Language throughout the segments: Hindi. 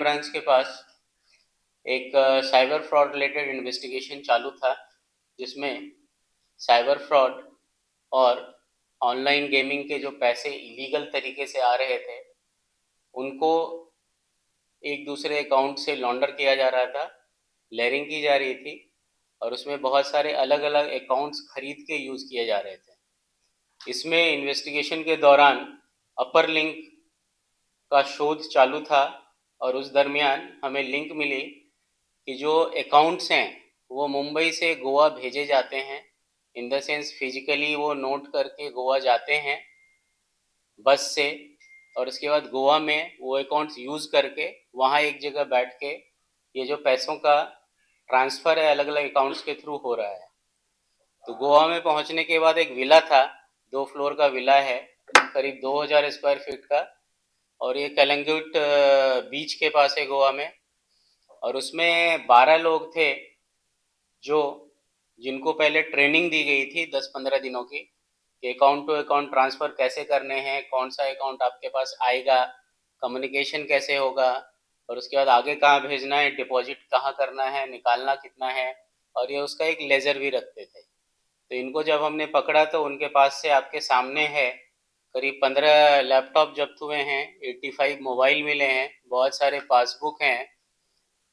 ब्रांच के पास एक साइबर फ्रॉड रिलेटेड इन्वेस्टिगेशन चालू था, जिसमें साइबर फ्रॉड और ऑनलाइन गेमिंग के जो पैसे इलीगल तरीके से आ रहे थे उनको एक दूसरे अकाउंट से लॉन्डर किया जा रहा था, लेयरिंग की जा रही थी और उसमें बहुत सारे अलग अलग अकाउंट्स खरीद के यूज़ किए जा रहे थे। इसमें इन्वेस्टिगेशन के दौरान अपर लिंक का शोध चालू था और उस दरमियान हमें लिंक मिली कि जो अकाउंट्स हैं वो मुंबई से गोवा भेजे जाते हैं। इन द सेंस फिजिकली वो नोट करके गोवा जाते हैं बस से, और उसके बाद गोवा में वो अकाउंट्स यूज़ करके वहाँ एक जगह बैठ के ये जो पैसों का ट्रांसफ़र है अलग अलग अकाउंट्स के थ्रू हो रहा है। तो गोवा में पहुँचने के बाद एक विला था, 2 फ्लोर का विला है, करीब 2000 स्क्वायर फीट का, और ये कलंगुट बीच के पास है गोवा में। और उसमें 12 लोग थे जो जिनको पहले ट्रेनिंग दी गई थी 10-15 दिनों की कि अकाउंट टू अकाउंट ट्रांसफ़र कैसे करने हैं, कौन सा अकाउंट आपके पास आएगा, कम्युनिकेशन कैसे होगा, और उसके बाद आगे कहाँ भेजना है, डिपॉजिट कहाँ करना है, निकालना कितना है, और ये उसका एक लेज़र भी रखते थे। तो इनको जब हमने पकड़ा तो उनके पास से आपके सामने है करीब 15 लैपटॉप जब्त हुए हैं, 85 मोबाइल मिले हैं, बहुत सारे पासबुक हैं,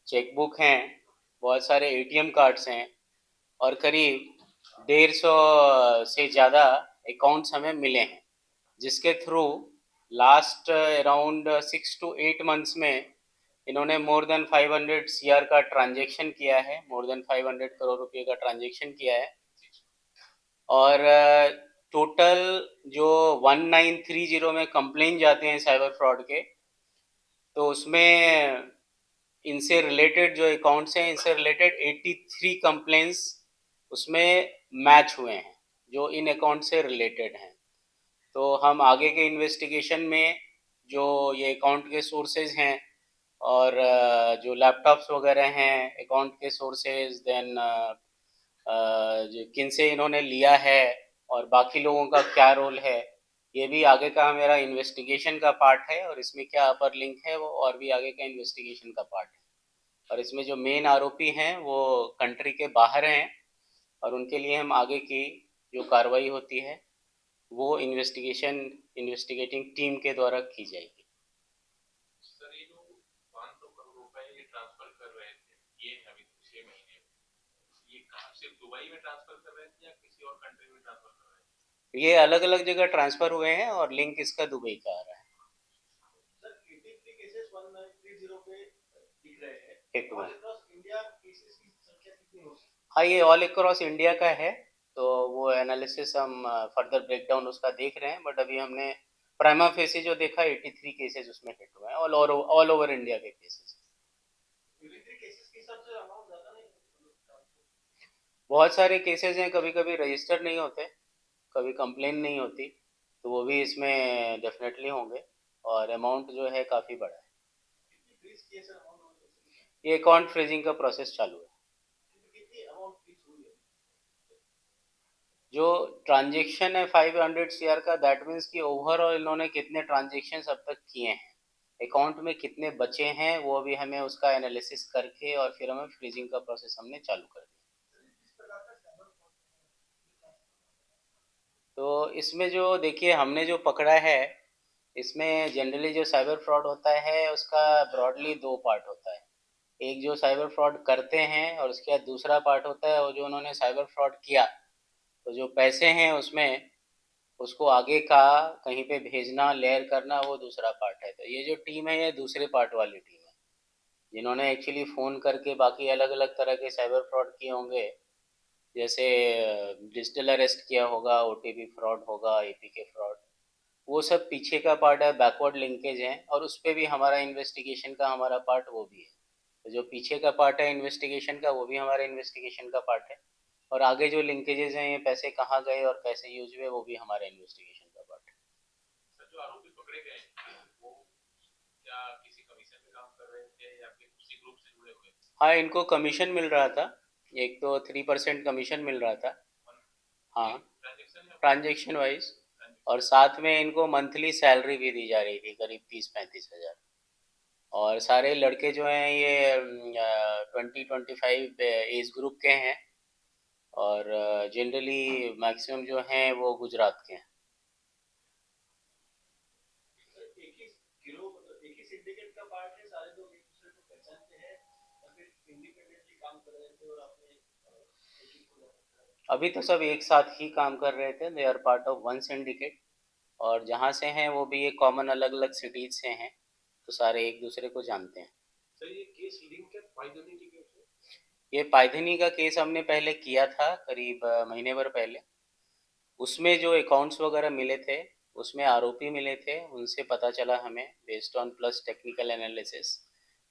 चेकबुक हैं, बहुत सारे एटीएम कार्ड्स हैं और करीब 150 से ज़्यादा अकाउंट्स हमें मिले हैं, जिसके through last around 6 to 8 months में इन्होंने मोर देन 500 CR का ट्रांजेक्शन किया है, मोर देन 500 करोड़ रुपये का ट्रांजेक्शन किया है। और टोटल जो 1930 में कंप्लेन जाते हैं साइबर फ्रॉड के, तो उसमें इनसे रिलेटेड जो अकाउंट्स हैं इनसे रिलेटेड 83 कंप्लेंट्स उसमें मैच हुए हैं जो इन अकाउंट से रिलेटेड हैं। तो हम आगे के इन्वेस्टिगेशन में जो ये अकाउंट के सोर्सेज हैं और जो लैपटॉप्स वगैरह हैं अकाउंट के सोर्सेज, देन जो किन से इन्होंने लिया है और बाकी लोगों का क्या रोल है, ये भी आगे का मेरा इन्वेस्टिगेशन का पार्ट है। और इसमें क्या अपर लिंक है वो और भी आगे का इन्वेस्टिगेशन का पार्ट है। और इसमें जो मेन आरोपी हैं वो कंट्री के बाहर हैं और उनके लिए हम आगे की जो कार्रवाई होती है वो इन्वेस्टिगेटिंग टीम के द्वारा की जाएगी। सर ये जो 500 करोड़ रुपए ये ट्रांसफर कर रहे थे ये अभी 6 महीने ये कहाँ से दुबई में ट्रांसफर कर रहे थे या किसी और कंट्री में ट्रांसफर कर रहे थे? ये अलग अलग जगह ट्रांसफर हुए हैं और लिंक इसका दुबई का आ रहा है। सर 83 केसेस 1930 पे दिख रहे हैं, हिट ऑल हुआ। अक्रॉस इंडिया केसेस की संख्या कितनी होगी? हाँ, ये ऑल अक्रॉस इंडिया का है, तो वो एनालिसिस हम फर्दर ब्रेकडाउन उसका देख रहे हैं, बट अभी हमने प्राइमा फेसी जो देखा 83 केसेस उसमें हिट हुए हैं, ऑल ओवर इंडिया के केसेस। 83 केसेस के हिसाब से अमाउंट ज्यादा नहीं? बहुत सारे केसेस हैं, कभी कभी रजिस्टर नहीं होते, कभी कंप्लेन नहीं होती, तो वो भी इसमें डेफिनेटली होंगे और अमाउंट जो है काफ़ी बड़ा है। फ्रीज किए सर अमाउंट? ये अकाउंट फ्रीजिंग का प्रोसेस चालू है। कितनी अमाउंट फ्रीज हुई है? जो ट्रांजेक्शन है 500 CR का, दैट मीन्स कि ओवरऑल इन्होंने कितने ट्रांजेक्शन अब तक किए हैं, अकाउंट में कितने बचे हैं, वो अभी हमें उसका एनालिसिस करके और फिर हमें फ्रीजिंग का प्रोसेस हमने चालू कर दिया। तो इसमें जो देखिए हमने जो पकड़ा है, इसमें जनरली जो साइबर फ्रॉड होता है उसका ब्रॉडली 2 पार्ट होता है। एक जो साइबर फ्रॉड करते हैं और उसके बाद दूसरा पार्ट होता है वो जो उन्होंने साइबर फ्रॉड किया, तो जो पैसे हैं उसमें उसको आगे का कहीं पे भेजना, लेयर करना, वो दूसरा पार्ट है। तो ये जो टीम है ये दूसरे पार्ट वाली टीम है, जिन्होंने एक्चुअली फ़ोन करके बाकी अलग अलग तरह के साइबर फ्रॉड किए होंगे, जैसे डिजिटल अरेस्ट किया होगा, OTP फ्रॉड होगा, APK फ्रॉड, वो सब पीछे का पार्ट है, बैकवर्ड लिंकेज है, और उस पर भी हमारा इन्वेस्टिगेशन का हमारा पार्ट वो भी है। तो जो पीछे का पार्ट है इन्वेस्टिगेशन का वो भी हमारे इन्वेस्टिगेशन का पार्ट है, और आगे जो लिंकेजेस हैं ये पैसे कहाँ गए और कैसे यूज हुए वो भी हमारे इन्वेस्टिगेशन का पार्ट है। सर जो आरोपी पकड़े गए वो क्या किसी कमीशन में काम कर रहे थे या फिर किसी ग्रुप से जुड़े हुए थे? हाँ, इनको कमीशन मिल रहा था, एक तो 3% कमीशन मिल रहा था। हाँ, ट्रांजेक्शन या ट्रांजेक्शन वाइज, ट्रांजेक्शन? और साथ में इनको मंथली सैलरी भी दी जा रही थी करीब 30-35 हज़ार। और सारे लड़के जो हैं ये 20-25 एज ग्रुप के हैं, और जनरली मैक्सिमम जो हैं वो गुजरात के हैं। एक ही गिरोह मतलब एक ही सिंडिकेट का पार्ट है, सारे लोग एक दूसरे को पहचानते हैं या फिर इंडिपेंडेंटली काम कर रहे थे और आपने एक ही को रखा अभी तो सब एक साथ ही काम कर रहे थे, they are part of one syndicate, और जहाँ से हैं वो भी एक कॉमन अलग अलग सिटीज से हैं, तो सारे एक दूसरे को जानते हैं। सर ये केस लिंक है पाइथनी के केस है? ये पाइथनी का केस हमने पहले किया था, करीब महीने भर पहले। उसमें जो अकाउंट्स वगैरह मिले थे, उसमें आरोपी मिले थे, उनसे पता चला हमें based on plus technical analysis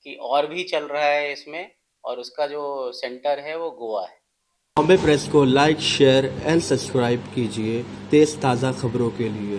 कि और भी चल रहा है इसमें, और उसका जो सेंटर है वो गोवा है। बॉम्बे प्रेस को लाइक शेयर एंड सब्सक्राइब कीजिए तेज़ ताज़ा खबरों के लिए।